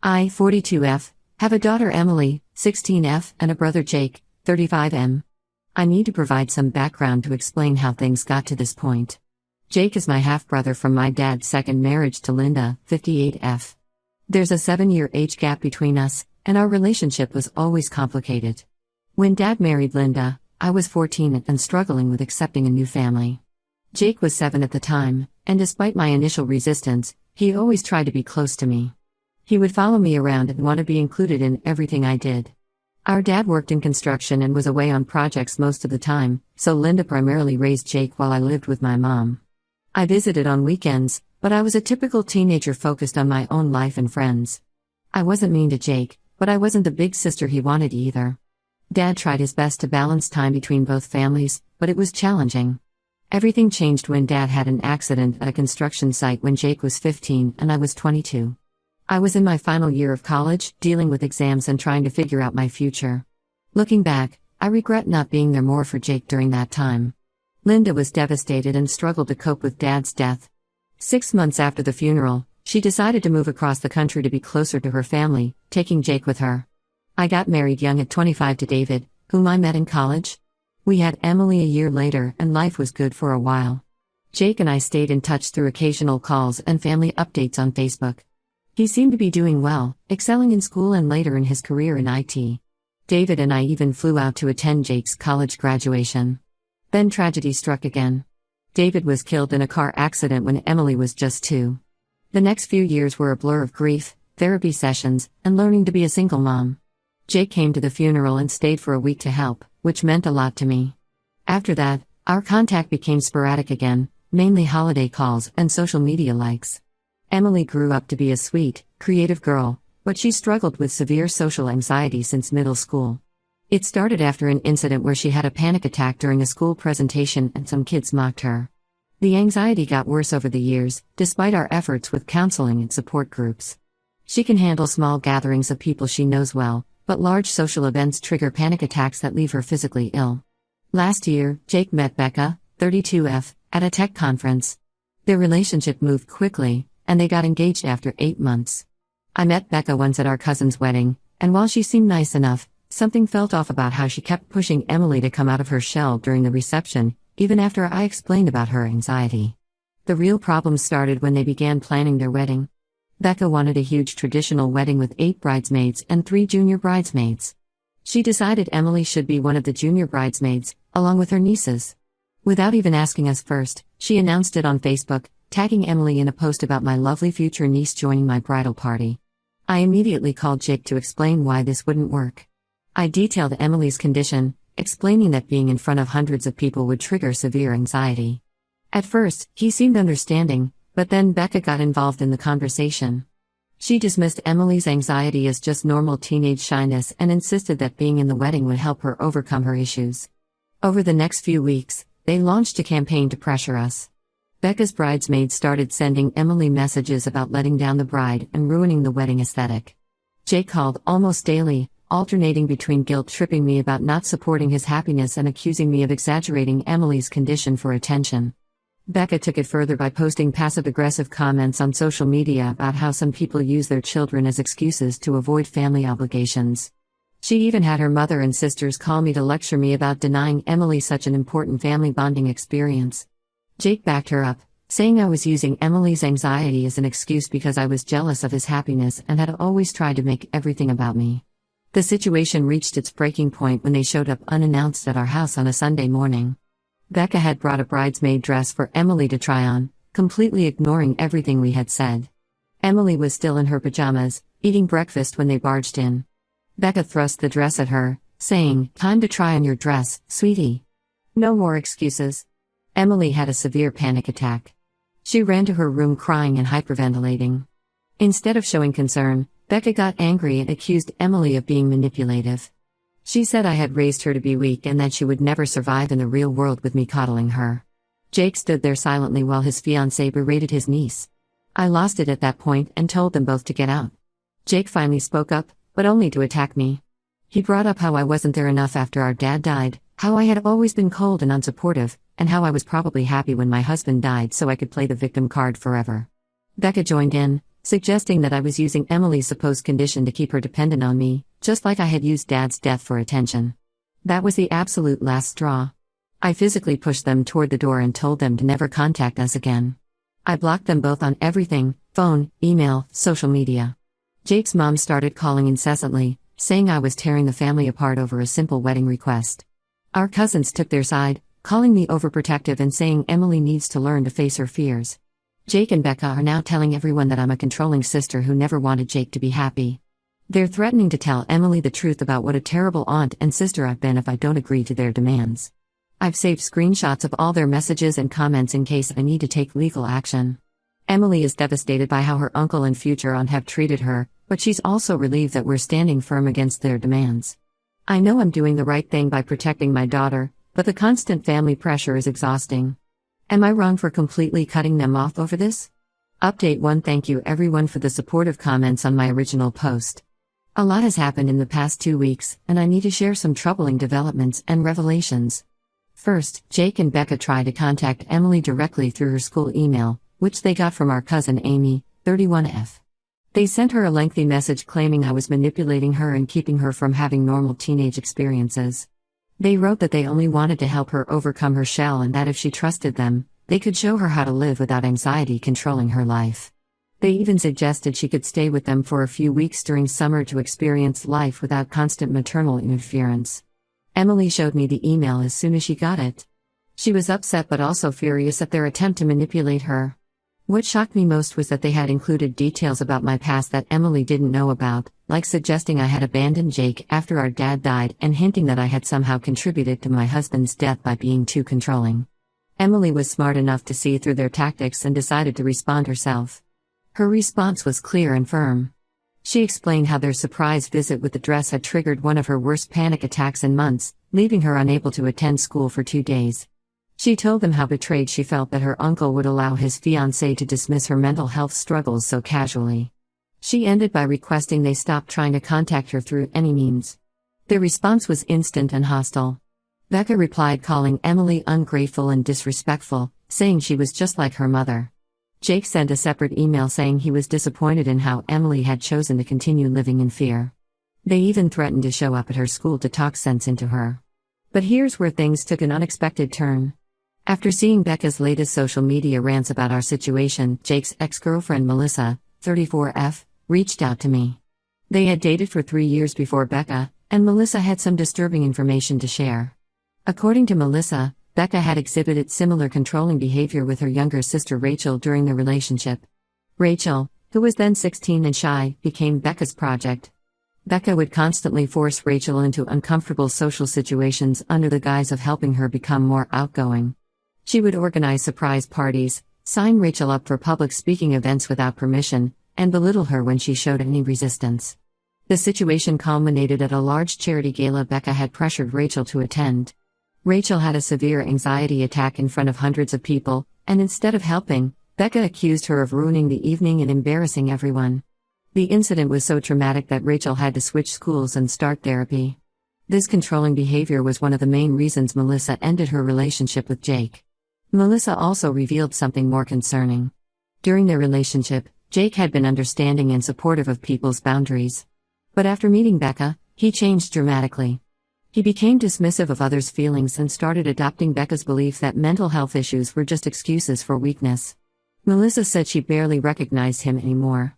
I, 42F, have a daughter Emily, 16F, and a brother Jake, 35M. I need to provide some background to explain how things got to this point. Jake is my half-brother from my dad's second marriage to Linda, 58F. There's a 7-year age gap between us, and our relationship was always complicated. When Dad married Linda, I was 14 and struggling with accepting a new family. Jake was 7 at the time, and despite my initial resistance, he always tried to be close to me. He would follow me around and want to be included in everything I did. Our dad worked in construction and was away on projects most of the time, so Linda primarily raised Jake while I lived with my mom. I visited on weekends, but I was a typical teenager focused on my own life and friends. I wasn't mean to Jake, but I wasn't the big sister he wanted either. Dad tried his best to balance time between both families, but it was challenging. Everything changed when Dad had an accident at a construction site when Jake was 15 and I was 22. I was in my final year of college, dealing with exams and trying to figure out my future. Looking back, I regret not being there more for Jake during that time. Linda was devastated and struggled to cope with Dad's death. 6 months after the funeral, she decided to move across the country to be closer to her family, taking Jake with her. I got married young at 25 to David, whom I met in college. We had Emily a year later and life was good for a while. Jake and I stayed in touch through occasional calls and family updates on Facebook. He seemed to be doing well, excelling in school and later in his career in IT. David and I even flew out to attend Jake's college graduation. Then tragedy struck again. David was killed in a car accident when Emily was just 2. The next few years were a blur of grief, therapy sessions, and learning to be a single mom. Jake came to the funeral and stayed for a week to help, which meant a lot to me. After that, our contact became sporadic again, mainly holiday calls and social media likes. Emily grew up to be a sweet, creative girl, but she struggled with severe social anxiety since middle school. It started after an incident where she had a panic attack during a school presentation and some kids mocked her. The anxiety got worse over the years, despite our efforts with counseling and support groups. She can handle small gatherings of people she knows well, but large social events trigger panic attacks that leave her physically ill. Last year, Jake met Becca, 32F, at a tech conference. Their relationship moved quickly, and they got engaged after 8 months. I met Becca once at our cousin's wedding, and while she seemed nice enough, something felt off about how she kept pushing Emily to come out of her shell during the reception, even after I explained about her anxiety. The real problem started when they began planning their wedding. Becca wanted a huge traditional wedding with 8 bridesmaids and 3 junior bridesmaids. She decided Emily should be one of the junior bridesmaids, along with her nieces. Without even asking us first, she announced it on Facebook, tagging Emily in a post about my lovely future niece joining my bridal party. I immediately called Jake to explain why this wouldn't work. I detailed Emily's condition, explaining that being in front of hundreds of people would trigger severe anxiety. At first, he seemed understanding, but then Becca got involved in the conversation. She dismissed Emily's anxiety as just normal teenage shyness and insisted that being in the wedding would help her overcome her issues. Over the next few weeks, they launched a campaign to pressure us. Becca's bridesmaids started sending Emily messages about letting down the bride and ruining the wedding aesthetic. Jake called almost daily, alternating between guilt-tripping me about not supporting his happiness and accusing me of exaggerating Emily's condition for attention. Becca took it further by posting passive-aggressive comments on social media about how some people use their children as excuses to avoid family obligations. She even had her mother and sisters call me to lecture me about denying Emily such an important family bonding experience. Jake backed her up, saying I was using Emily's anxiety as an excuse because I was jealous of his happiness and had always tried to make everything about me. The situation reached its breaking point when they showed up unannounced at our house on a Sunday morning. Becca had brought a bridesmaid dress for Emily to try on, completely ignoring everything we had said. Emily was still in her pajamas, eating breakfast when they barged in. Becca thrust the dress at her, saying, "Time to try on your dress, sweetie. No more excuses." Emily had a severe panic attack. She ran to her room crying and hyperventilating. Instead of showing concern, Becca got angry and accused Emily of being manipulative. She said I had raised her to be weak and that she would never survive in the real world with me coddling her. Jake stood there silently while his fiancée berated his niece. I lost it at that point and told them both to get out. Jake finally spoke up, but only to attack me. He brought up how I wasn't there enough after our dad died, how I had always been cold and unsupportive, and how I was probably happy when my husband died so I could play the victim card forever. Becca joined in, suggesting that I was using Emily's supposed condition to keep her dependent on me, just like I had used Dad's death for attention. That was the absolute last straw. I physically pushed them toward the door and told them to never contact us again. I blocked them both on everything: phone, email, social media. Jake's mom started calling incessantly, saying I was tearing the family apart over a simple wedding request. Our cousins took their side, calling me overprotective and saying Emily needs to learn to face her fears. Jake and Becca are now telling everyone that I'm a controlling sister who never wanted Jake to be happy. They're threatening to tell Emily the truth about what a terrible aunt and sister I've been if I don't agree to their demands. I've saved screenshots of all their messages and comments in case I need to take legal action. Emily is devastated by how her uncle and future aunt have treated her, but she's also relieved that we're standing firm against their demands. I know I'm doing the right thing by protecting my daughter, but the constant family pressure is exhausting. Am I wrong for completely cutting them off over this? Update 1. Thank you everyone for the supportive comments on my original post. A lot has happened in the past 2 weeks, and I need to share some troubling developments and revelations. First, Jake and Becca tried to contact Emily directly through her school email, which they got from our cousin Amy, 31F. They sent her a lengthy message claiming I was manipulating her and keeping her from having normal teenage experiences. They wrote that they only wanted to help her overcome her shell and that if she trusted them, they could show her how to live without anxiety controlling her life. They even suggested she could stay with them for a few weeks during summer to experience life without constant maternal interference. Emily showed me the email as soon as she got it. She was upset but also furious at their attempt to manipulate her. What shocked me most was that they had included details about my past that Emily didn't know about, like suggesting I had abandoned Jake after our dad died and hinting that I had somehow contributed to my husband's death by being too controlling. Emily was smart enough to see through their tactics and decided to respond herself. Her response was clear and firm. She explained how their surprise visit with the dress had triggered one of her worst panic attacks in months, leaving her unable to attend school for 2 days. She told them how betrayed she felt that her uncle would allow his fiancée to dismiss her mental health struggles so casually. She ended by requesting they stop trying to contact her through any means. Their response was instant and hostile. Becca replied calling Emily ungrateful and disrespectful, saying she was just like her mother. Jake sent a separate email saying he was disappointed in how Emily had chosen to continue living in fear. They even threatened to show up at her school to talk sense into her. But here's where things took an unexpected turn. After seeing Becca's latest social media rants about our situation, Jake's ex-girlfriend Melissa, 34F, reached out to me. They had dated for 3 years before Becca, and Melissa had some disturbing information to share. According to Melissa, Becca had exhibited similar controlling behavior with her younger sister Rachel during the relationship. Rachel, who was then 16 and shy, became Becca's project. Becca would constantly force Rachel into uncomfortable social situations under the guise of helping her become more outgoing. She would organize surprise parties, sign Rachel up for public speaking events without permission, and belittle her when she showed any resistance. The situation culminated at a large charity gala Becca had pressured Rachel to attend. Rachel had a severe anxiety attack in front of hundreds of people, and instead of helping, Becca accused her of ruining the evening and embarrassing everyone. The incident was so traumatic that Rachel had to switch schools and start therapy. This controlling behavior was one of the main reasons Melissa ended her relationship with Jake. Melissa also revealed something more concerning. During their relationship, Jake had been understanding and supportive of people's boundaries. But after meeting Becca, he changed dramatically. He became dismissive of others' feelings and started adopting Becca's belief that mental health issues were just excuses for weakness. Melissa said she barely recognized him anymore.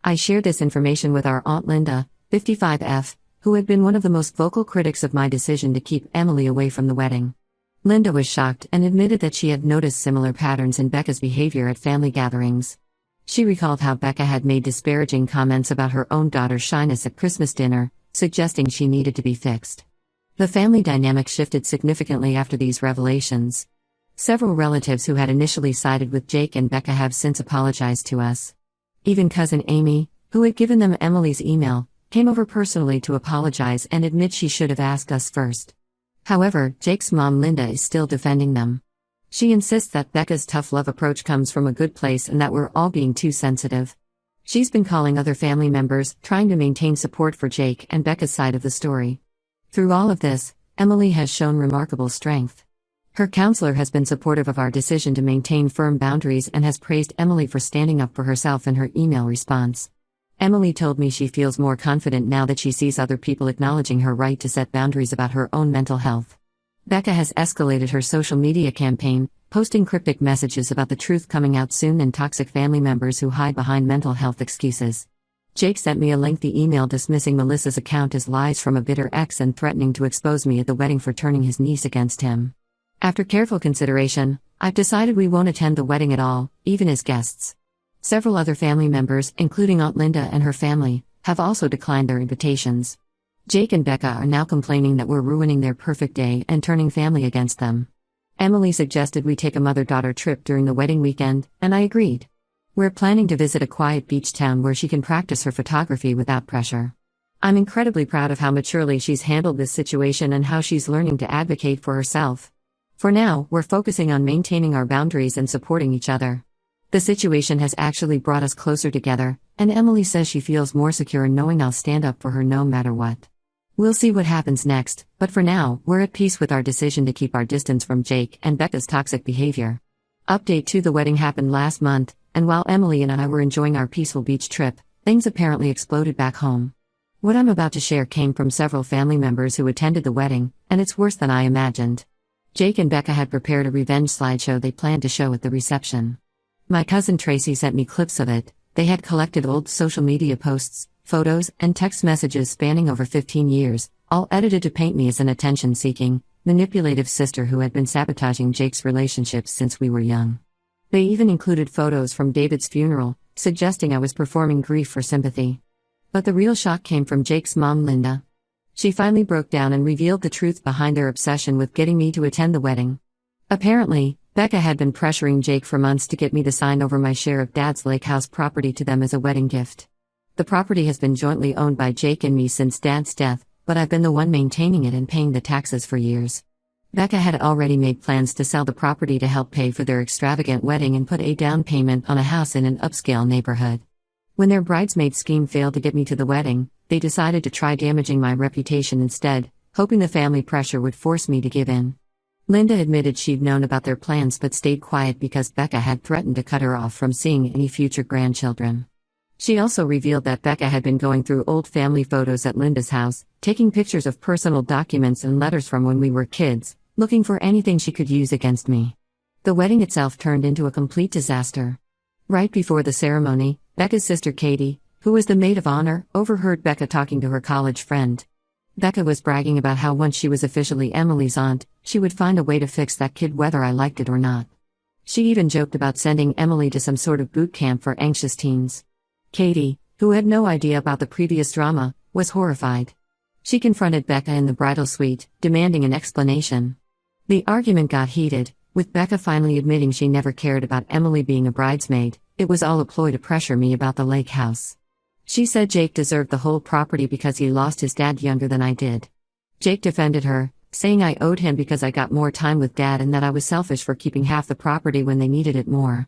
I shared this information with our Aunt Linda, 55F, who had been one of the most vocal critics of my decision to keep Emily away from the wedding. Linda was shocked and admitted that she had noticed similar patterns in Becca's behavior at family gatherings. She recalled how Becca had made disparaging comments about her own daughter's shyness at Christmas dinner, suggesting she needed to be fixed. The family dynamic shifted significantly after these revelations. Several relatives who had initially sided with Jake and Becca have since apologized to us. Even cousin Amy, who had given them Emily's email, came over personally to apologize and admit she should have asked us first. However, Jake's mom Linda is still defending them. She insists that Becca's tough love approach comes from a good place and that we're all being too sensitive. She's been calling other family members, trying to maintain support for Jake and Becca's side of the story. Through all of this, Emily has shown remarkable strength. Her counselor has been supportive of our decision to maintain firm boundaries and has praised Emily for standing up for herself in her email response. Emily told me she feels more confident now that she sees other people acknowledging her right to set boundaries about her own mental health. Becca has escalated her social media campaign, posting cryptic messages about the truth coming out soon and toxic family members who hide behind mental health excuses. Jake sent me a lengthy email dismissing Melissa's account as lies from a bitter ex and threatening to expose me at the wedding for turning his niece against him. After careful consideration, I've decided we won't attend the wedding at all, even as guests. Several other family members, including Aunt Linda and her family, have also declined their invitations. Jake and Becca are now complaining that we're ruining their perfect day and turning family against them. Emily suggested we take a mother-daughter trip during the wedding weekend, and I agreed. We're planning to visit a quiet beach town where she can practice her photography without pressure. I'm incredibly proud of how maturely she's handled this situation and how she's learning to advocate for herself. For now, we're focusing on maintaining our boundaries and supporting each other. The situation has actually brought us closer together, and Emily says she feels more secure knowing I'll stand up for her no matter what. We'll see what happens next, but for now, we're at peace with our decision to keep our distance from Jake and Becca's toxic behavior. Update 2: The wedding happened last month, and while Emily and I were enjoying our peaceful beach trip, things apparently exploded back home. What I'm about to share came from several family members who attended the wedding, and it's worse than I imagined. Jake and Becca had prepared a revenge slideshow they planned to show at the reception. My cousin Tracy sent me clips of it. They had collected old social media posts, photos, and text messages spanning over 15 years, all edited to paint me as an attention-seeking, manipulative sister who had been sabotaging Jake's relationships since we were young. They even included photos from David's funeral, suggesting I was performing grief for sympathy. But the real shock came from Jake's mom, Linda. She finally broke down and revealed the truth behind their obsession with getting me to attend the wedding. Apparently, Becca had been pressuring Jake for months to get me to sign over my share of Dad's lake house property to them as a wedding gift. The property has been jointly owned by Jake and me since Dad's death, but I've been the one maintaining it and paying the taxes for years. Becca had already made plans to sell the property to help pay for their extravagant wedding and put a down payment on a house in an upscale neighborhood. When their bridesmaid scheme failed to get me to the wedding, they decided to try damaging my reputation instead, hoping the family pressure would force me to give in. Linda admitted she'd known about their plans but stayed quiet because Becca had threatened to cut her off from seeing any future grandchildren. She also revealed that Becca had been going through old family photos at Linda's house, taking pictures of personal documents and letters from when we were kids, looking for anything she could use against me. The wedding itself turned into a complete disaster. Right before the ceremony, Becca's sister Katie, who was the maid of honor, overheard Becca talking to her college friend. Becca was bragging about how once she was officially Emily's aunt, she would find a way to fix that kid whether I liked it or not. She even joked about sending Emily to some sort of boot camp for anxious teens. Katie, who had no idea about the previous drama, was horrified. She confronted Becca in the bridal suite, demanding an explanation. The argument got heated, with Becca finally admitting she never cared about Emily being a bridesmaid. It was all a ploy to pressure me about the lake house. She said Jake deserved the whole property because he lost his dad younger than I did. Jake defended her, saying I owed him because I got more time with Dad and that I was selfish for keeping half the property when they needed it more.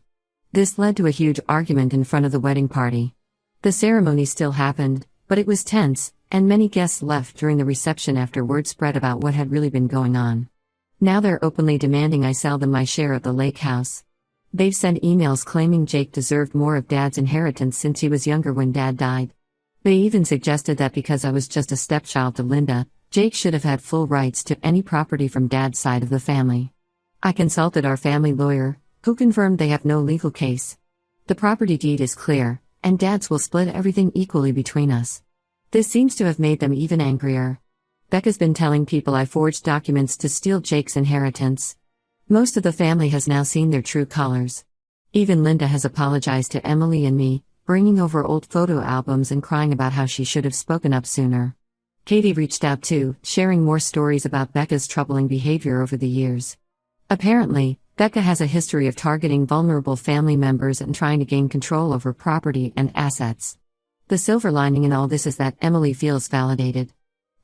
This led to a huge argument in front of the wedding party. The ceremony still happened, but it was tense, and many guests left during the reception after word spread about what had really been going on. Now they're openly demanding I sell them my share of the lake house. They've sent emails claiming Jake deserved more of Dad's inheritance since he was younger when Dad died. They even suggested that because I was just a stepchild to Linda, Jake should have had full rights to any property from Dad's side of the family. I consulted our family lawyer, who confirmed they have no legal case. The property deed is clear, and Dad's will split everything equally between us. This seems to have made them even angrier. Becca's been telling people I forged documents to steal Jake's inheritance. Most of the family has now seen their true colors. Even Linda has apologized to Emily and me, bringing over old photo albums and crying about how she should have spoken up sooner. Katie reached out too, sharing more stories about Becca's troubling behavior over the years. Apparently, Becca has a history of targeting vulnerable family members and trying to gain control over property and assets. The silver lining in all this is that Emily feels validated.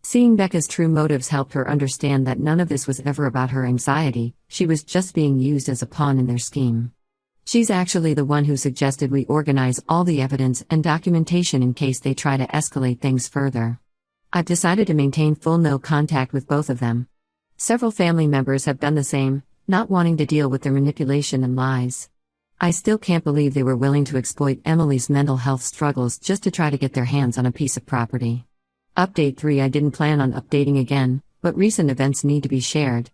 Seeing Becca's true motives helped her understand that none of this was ever about her anxiety, she was just being used as a pawn in their scheme. She's actually the one who suggested we organize all the evidence and documentation in case they try to escalate things further. I've decided to maintain full no contact with both of them. Several family members have done the same, not wanting to deal with their manipulation and lies. I still can't believe they were willing to exploit Emily's mental health struggles just to try to get their hands on a piece of property. Update 3. I didn't plan on updating again, but recent events need to be shared.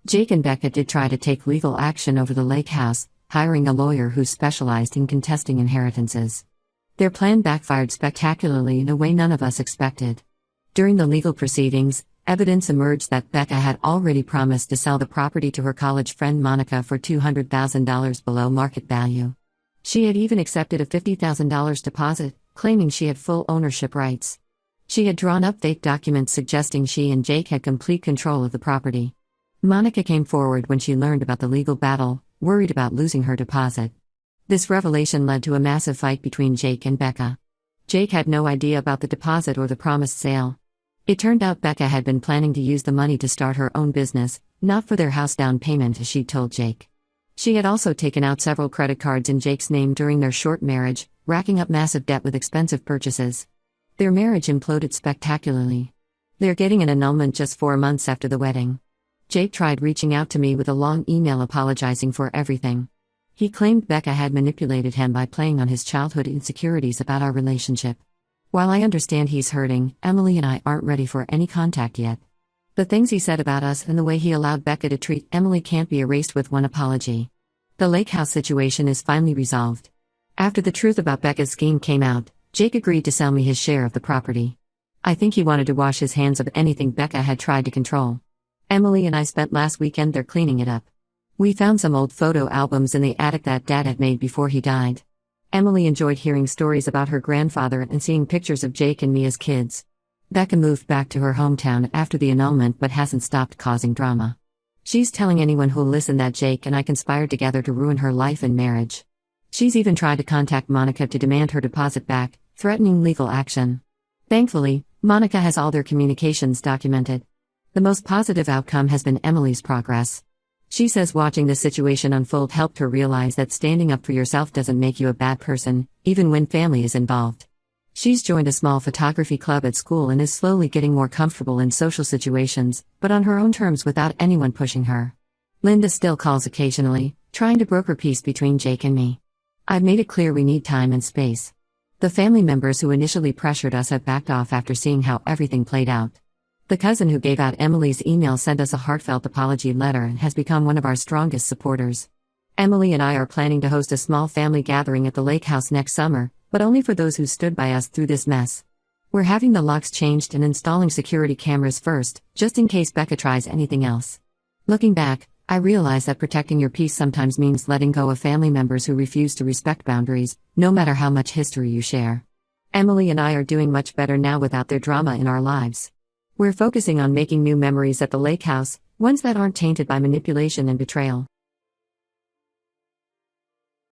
Jake and Becca did try to take legal action over the lake house, hiring a lawyer who specialized in contesting inheritances. Their plan backfired spectacularly in a way none of us expected. During the legal proceedings, evidence emerged that Becca had already promised to sell the property to her college friend Monica for $200,000 below market value. She had even accepted a $50,000 deposit, claiming she had full ownership rights. She had drawn up fake documents suggesting she and Jake had complete control of the property. Monica came forward when she learned about the legal battle, worried about losing her deposit. This revelation led to a massive fight between Jake and Becca. Jake had no idea about the deposit or the promised sale. It turned out Becca had been planning to use the money to start her own business, not for their house down payment as she told Jake. She had also taken out several credit cards in Jake's name during their short marriage, racking up massive debt with expensive purchases. Their marriage imploded spectacularly. They're getting an annulment just 4 months after the wedding. Jake tried reaching out to me with a long email apologizing for everything. He claimed Becca had manipulated him by playing on his childhood insecurities about our relationship. While I understand he's hurting, Emily and I aren't ready for any contact yet. The things he said about us and the way he allowed Becca to treat Emily can't be erased with one apology. The lake house situation is finally resolved. After the truth about Becca's scheme came out, Jake agreed to sell me his share of the property. I think he wanted to wash his hands of anything Becca had tried to control. Emily and I spent last weekend there cleaning it up. We found some old photo albums in the attic that Dad had made before he died. Emily enjoyed hearing stories about her grandfather and seeing pictures of Jake and me as kids. Becca moved back to her hometown after the annulment but hasn't stopped causing drama. She's telling anyone who'll listen that Jake and I conspired together to ruin her life and marriage. She's even tried to contact Monica to demand her deposit back, threatening legal action. Thankfully, Monica has all their communications documented. The most positive outcome has been Emily's progress. She says watching this situation unfold helped her realize that standing up for yourself doesn't make you a bad person, even when family is involved. She's joined a small photography club at school and is slowly getting more comfortable in social situations, but on her own terms without anyone pushing her. Linda still calls occasionally, trying to broker peace between Jake and me. I've made it clear we need time and space. The family members who initially pressured us have backed off after seeing how everything played out. The cousin who gave out Emily's email sent us a heartfelt apology letter and has become one of our strongest supporters. Emily and I are planning to host a small family gathering at the lake house next summer, but only for those who stood by us through this mess. We're having the locks changed and installing security cameras first, just in case Becca tries anything else. Looking back, I realize that protecting your peace sometimes means letting go of family members who refuse to respect boundaries, no matter how much history you share. Emily and I are doing much better now without their drama in our lives. We're focusing on making new memories at the lake house, ones that aren't tainted by manipulation and betrayal.